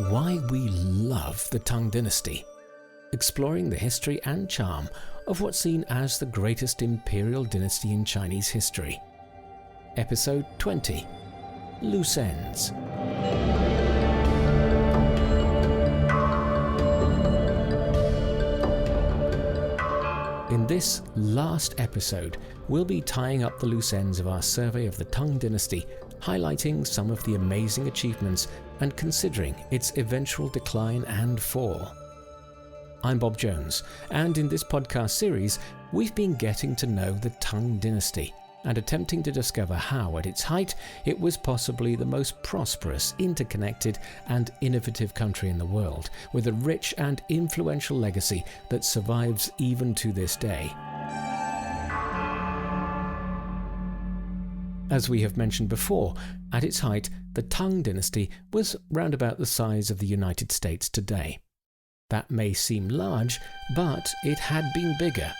why we love the Tang Dynasty, exploring the history and charm of what's seen as the greatest imperial dynasty in Chinese history. Episode 20, Loose Ends. In this last episode, we'll be tying up the loose ends of our survey of the Tang Dynasty, highlighting some of the amazing achievements and considering its eventual decline and fall. I'm Bob Jones, and in this podcast series, we've been getting to know the Tang Dynasty and attempting to discover how, at its height, it was possibly the most prosperous, interconnected, and innovative country in the world, with a rich and influential legacy that survives even to this day. As we have mentioned before, at its height, the Tang Dynasty was round about the size of the United States today. That may seem large, but it had been bigger.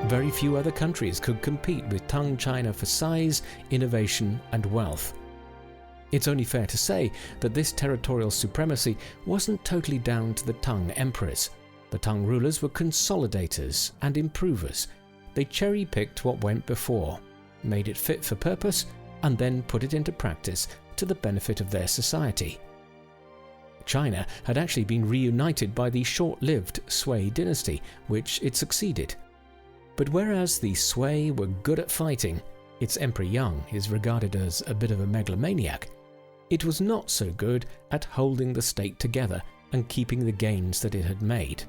Very few other countries could compete with Tang China for size, innovation, and wealth. It's only fair to say that this territorial supremacy wasn't totally down to the Tang emperors. The Tang rulers were consolidators and improvers. They cherry-picked what went before, made it fit for purpose, and then put it into practice to the benefit of their society. China had actually been reunited by the short-lived Sui dynasty, which it succeeded. But whereas the Sui were good at fighting, its Emperor Yang is regarded as a bit of a megalomaniac, it was not so good at holding the state together and keeping the gains that it had made.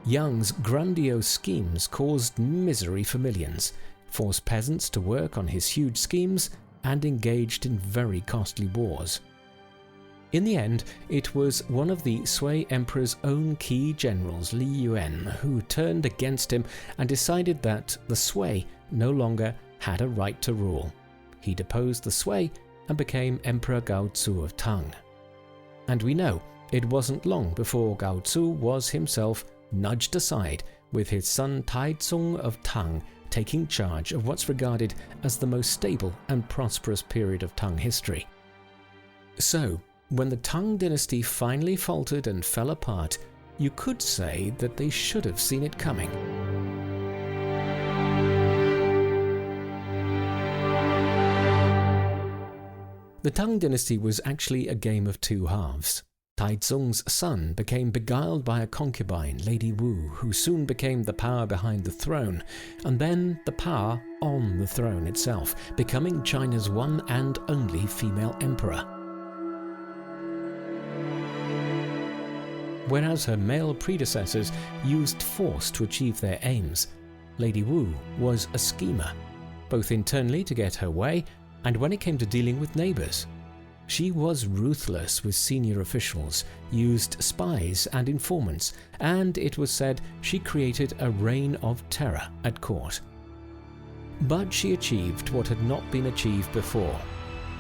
Yang's grandiose schemes caused misery for millions, forced peasants to work on his huge schemes, and engaged in very costly wars. In the end, it was one of the Sui emperor's own key generals, Li Yuan, who turned against him and decided that the Sui no longer had a right to rule. He deposed the Sui and became Emperor Gaozu of Tang. And we know it wasn't long before Gaozu was himself nudged aside, with his son Taizong of Tang taking charge of what's regarded as the most stable and prosperous period of Tang history. So, when the Tang Dynasty finally faltered and fell apart, you could say that they should have seen it coming. The Tang Dynasty was actually a game of two halves. Taizong's son became beguiled by a concubine, Lady Wu, who soon became the power behind the throne, and then the power on the throne itself, becoming China's one and only female emperor. Whereas her male predecessors used force to achieve their aims, Lady Wu was a schemer, both internally to get her way and when it came to dealing with neighbours. She was ruthless with senior officials, used spies and informants, and it was said she created a reign of terror at court. But she achieved what had not been achieved before.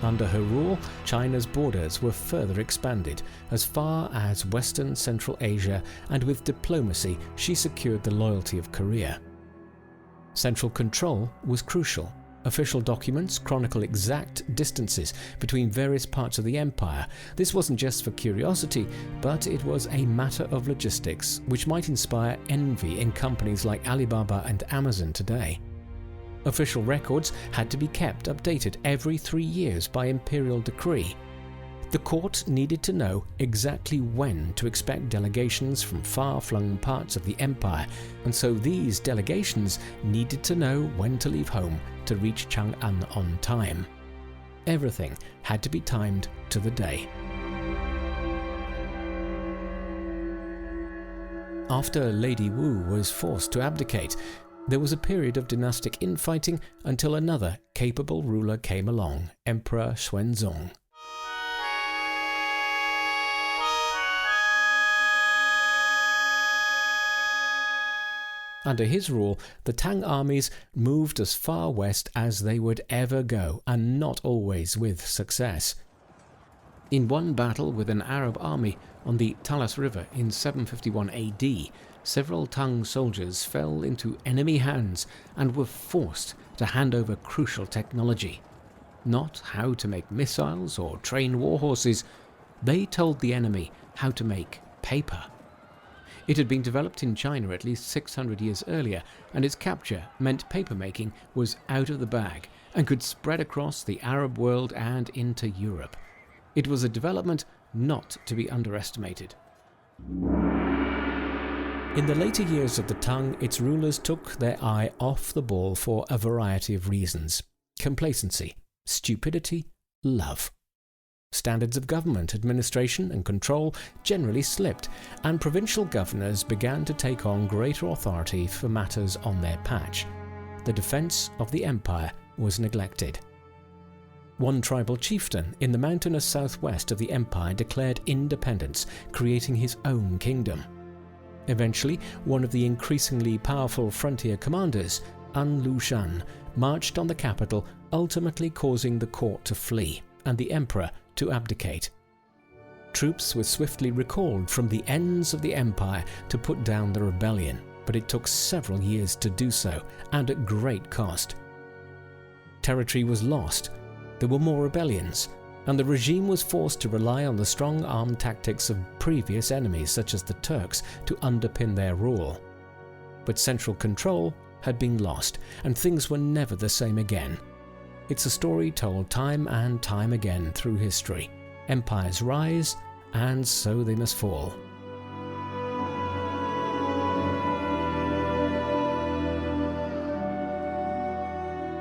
Under her rule, China's borders were further expanded as far as Western Central Asia, and with diplomacy she secured the loyalty of Korea. Central control was crucial. Official documents chronicle exact distances between various parts of the empire. This wasn't just for curiosity, but it was a matter of logistics, which might inspire envy in companies like Alibaba and Amazon today. Official records had to be kept updated every 3 years by imperial decree. The court needed to know exactly when to expect delegations from far-flung parts of the empire, and so these delegations needed to know when to leave home to reach Chang'an on time. Everything had to be timed to the day. After Lady Wu was forced to abdicate, there was a period of dynastic infighting until another capable ruler came along, Emperor Xuanzong. Under his rule, the Tang armies moved as far west as they would ever go, and not always with success. In one battle with an Arab army on the Talas River in 751 AD, several Tang soldiers fell into enemy hands and were forced to hand over crucial technology. Not how to make missiles or train war horses, they told the enemy how to make paper. It had been developed in China at least 600 years earlier, and its capture meant papermaking was out of the bag and could spread across the Arab world and into Europe. It was a development not to be underestimated. In the later years of the Tang, its rulers took their eye off the ball for a variety of reasons: complacency, stupidity, love. Standards of government, administration and control generally slipped, and provincial governors began to take on greater authority for matters on their patch. The defense of the empire was neglected. One tribal chieftain in the mountainous southwest of the empire declared independence, creating his own kingdom. Eventually, one of the increasingly powerful frontier commanders, An Lushan, marched on the capital, ultimately causing the court to flee and the emperor to abdicate. Troops were swiftly recalled from the ends of the empire to put down the rebellion, but it took several years to do so, and at great cost. Territory was lost, there were more rebellions, and the regime was forced to rely on the strong armed tactics of previous enemies such as the Turks to underpin their rule. But central control had been lost, and things were never the same again. It's a story told time and time again through history. Empires rise, and so they must fall.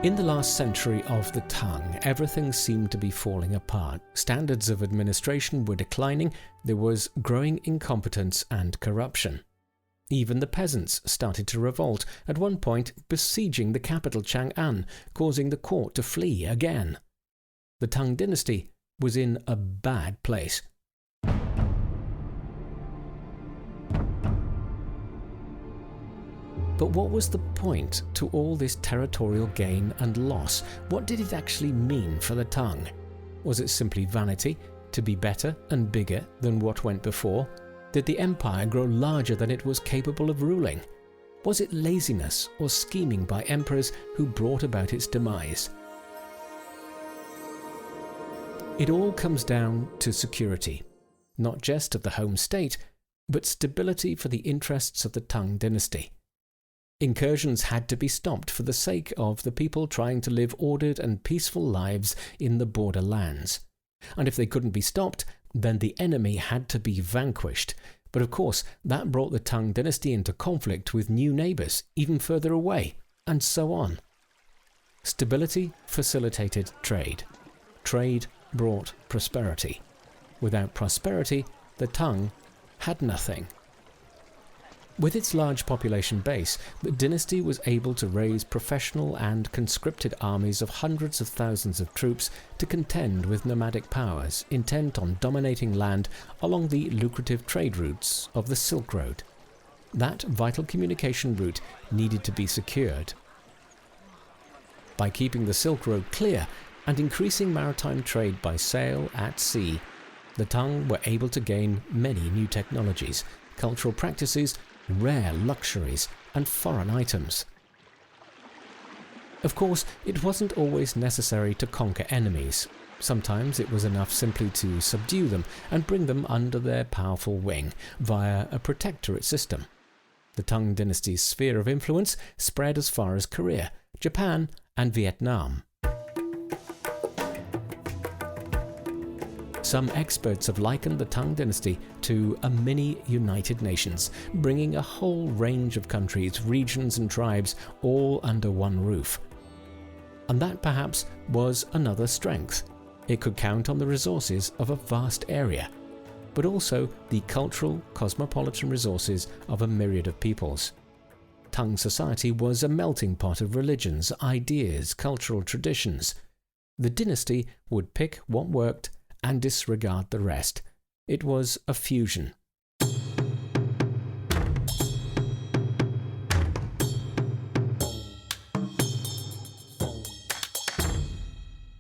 In the last century of the Tang, everything seemed to be falling apart. Standards of administration were declining, there was growing incompetence and corruption. Even the peasants started to revolt, at one point besieging the capital Chang'an, causing the court to flee again. The Tang Dynasty was in a bad place. But what was the point to all this territorial gain and loss? What did it actually mean for the Tang? Was it simply vanity, to be better and bigger than what went before? Did the empire grow larger than it was capable of ruling? Was it laziness or scheming by emperors who brought about its demise? It all comes down to security, not just of the home state, but stability for the interests of the Tang Dynasty. Incursions had to be stopped for the sake of the people trying to live ordered and peaceful lives in the borderlands. And if they couldn't be stopped, then the enemy had to be vanquished. But of course, that brought the Tang Dynasty into conflict with new neighbours, even further away, and so on. Stability facilitated trade. Trade brought prosperity. Without prosperity, the Tang had nothing. With its large population base, the dynasty was able to raise professional and conscripted armies of hundreds of thousands of troops to contend with nomadic powers intent on dominating land along the lucrative trade routes of the Silk Road. That vital communication route needed to be secured. By keeping the Silk Road clear and increasing maritime trade by sail at sea, the Tang were able to gain many new technologies, cultural practices, rare luxuries, and foreign items. Of course, it wasn't always necessary to conquer enemies. Sometimes it was enough simply to subdue them and bring them under their powerful wing via a protectorate system. The Tang Dynasty's sphere of influence spread as far as Korea, Japan, and Vietnam. Some experts have likened the Tang Dynasty to a mini United Nations, bringing a whole range of countries, regions and tribes all under one roof. And that perhaps was another strength. It could count on the resources of a vast area, but also the cultural, cosmopolitan resources of a myriad of peoples. Tang society was a melting pot of religions, ideas, cultural traditions. The dynasty would pick what worked and disregard the rest. It was a fusion.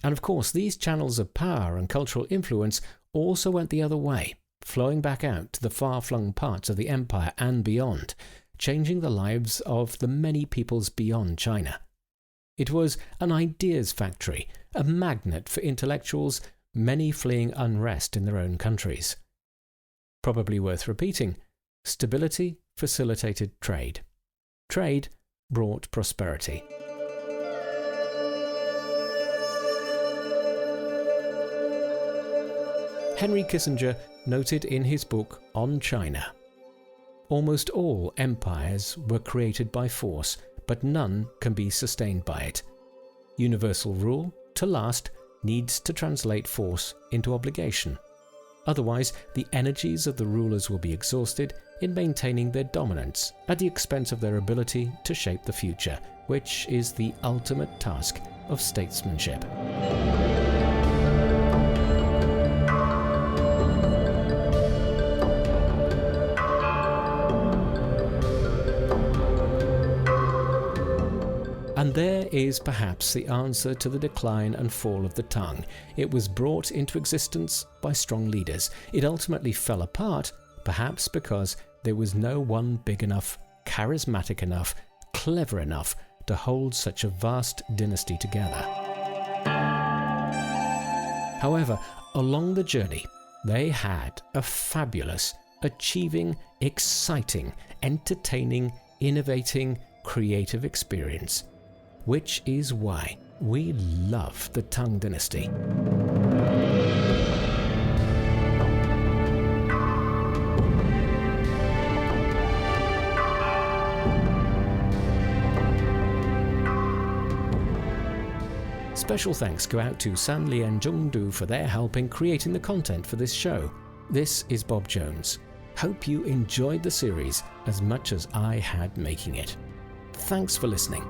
And of course, these channels of power and cultural influence also went the other way, flowing back out to the far-flung parts of the empire and beyond, changing the lives of the many peoples beyond China. It was an ideas factory, a magnet for intellectuals, many fleeing unrest in their own countries. Probably worth repeating, stability facilitated trade. Trade brought prosperity. Henry Kissinger noted in his book On China, "Almost all empires were created by force, but none can be sustained by it. Universal rule, to last, needs to translate force into obligation. Otherwise, the energies of the rulers will be exhausted in maintaining their dominance at the expense of their ability to shape the future, which is the ultimate task of statesmanship." And there is perhaps the answer to the decline and fall of the Tang. It was brought into existence by strong leaders. It ultimately fell apart, perhaps because there was no one big enough, charismatic enough, clever enough to hold such a vast dynasty together. However, along the journey, they had a fabulous, achieving, exciting, entertaining, innovating, creative experience, which is why we love the Tang Dynasty. Special thanks go out to San Lian Zhongdu for their help in creating the content for this show. This is Bob Jones. Hope you enjoyed the series as much as I had making it. Thanks for listening.